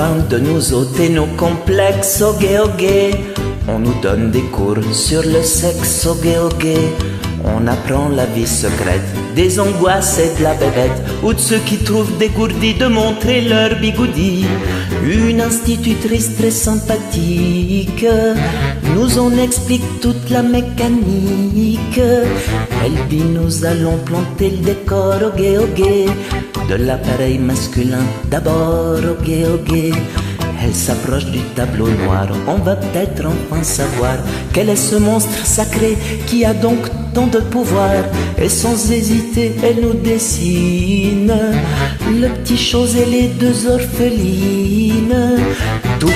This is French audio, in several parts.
afin de nous ôter nos complexes, oh gay, oh gay. On nous donne des cours sur le sexe, oh gay, oh gay. On apprend la vie secrète des angoisses et de la bébête, ou de ceux qui trouvent dégourdis de montrer leur bigoudi. Une institutrice très sympathique nous en explique toute la mécanique. Elle dit nous allons planter le décor, oh gay, oh gay, de l'appareil masculin d'abord, oh gay, oh gay. Elle s'approche du tableau noir, on va peut-être enfin savoir quel est ce monstre sacré qui a donc tant de pouvoir. Et sans hésiter, elle nous dessine le petit chose et les deux orphelines. Tout,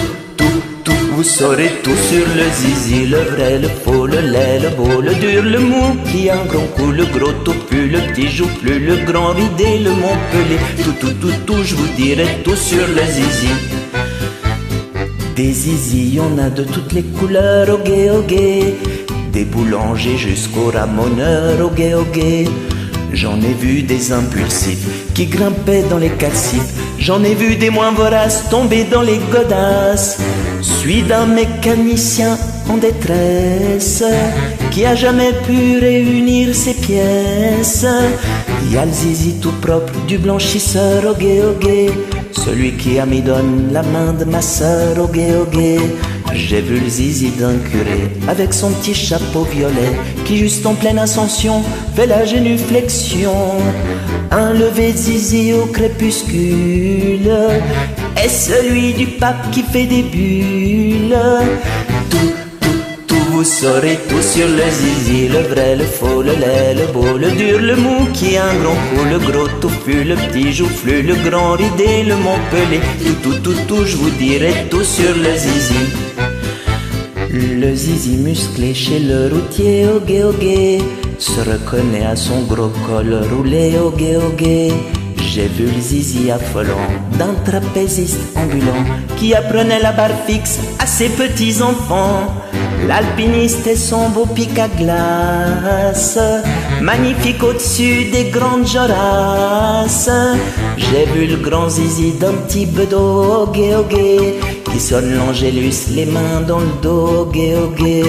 vous saurez tout sur le zizi, le vrai, le faux, le laid, le beau, le dur, le mou, qui a un grand cou, le gros topu, le petit joufflu, le grand ridé, le Montpellier. Tout, je vous dirai tout sur le zizi. Des zizi, y'en a de toutes les couleurs, oh gay, oh gay. Des boulangers jusqu'aux ramoneurs, oh gay, oh gay. J'en ai vu des impulsifs qui grimpaient dans les calcifs. J'en ai vu des moins voraces tomber dans les godasses. Suis d'un mécanicien en détresse qui a jamais pu réunir ses pièces. Y a le zizi tout propre du blanchisseur, oh gay, oh gay. Celui qui a mis donne la main de ma sœur, oh gay, oh gay. J'ai vu le zizi d'un curé avec son petit chapeau violet qui juste en pleine ascension fait la génuflexion. Un lever de zizi au crépuscule est celui du pape qui fait des bulles. Vous saurez tout sur le zizi, le vrai, le faux, le laid, le beau, le dur, le mou, qui a un grand cou, le gros touffu, le petit joufflu, le grand ridé, le Montpellier. Tout, je vous dirai tout sur le zizi. Le zizi musclé chez le routier, oh gay, oh gay, se reconnaît à son gros col roulé, oh gay, oh gay. J'ai vu le zizi affolant d'un trapéziste ambulant qui apprenait la barre fixe à ses petits enfants. L'alpiniste et son beau pic à glace, magnifique au-dessus des grandes jorasses. J'ai vu le grand zizi d'un petit bedeau, oh gay, oh gay, qui sonne l'angélus, les mains dans le dos, oh gay, oh gay.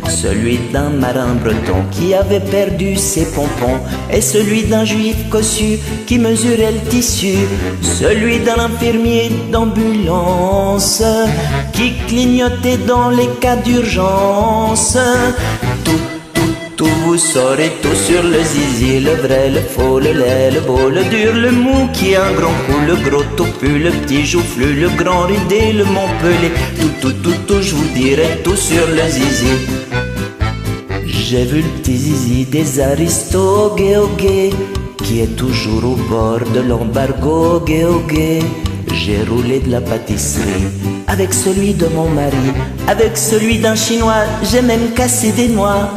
Celui d'un marin breton qui avait perdu ses pompons, et celui d'un juif cossu qui mesurait le tissu, celui d'un infirmier d'ambulance qui clignotait dans les cas d'urgence. Tout, vous saurez tout sur le zizi, le vrai, le faux, le laid, le beau, le dur, le mou, qui a un grand cou, le gros topu, le petit joufflu, le grand ridé, le Montpellier. Tout, je vous dirai tout sur le zizi. J'ai vu le petit zizi des aristos, gay, oh gay, qui est toujours au bord de l'embargo, gay, oh gay. J'ai roulé de la pâtisserie avec celui de mon mari, avec celui d'un chinois, j'ai même cassé des noix.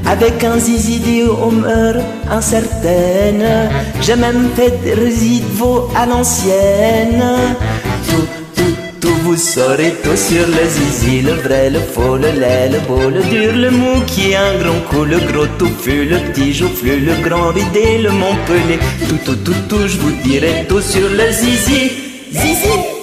Avec un zizi de Homer incertaine, j'ai même fait des résidus de veau à l'ancienne. Tout, vous saurez tout sur le zizi, le vrai, le faux, le laid, le beau, le dur, le mou, qui a un grand cou, le gros touffu, le petit joufflu, le grand ridé, le Montpellier. Tout, je vous dirai tout sur le zizi. Zizi.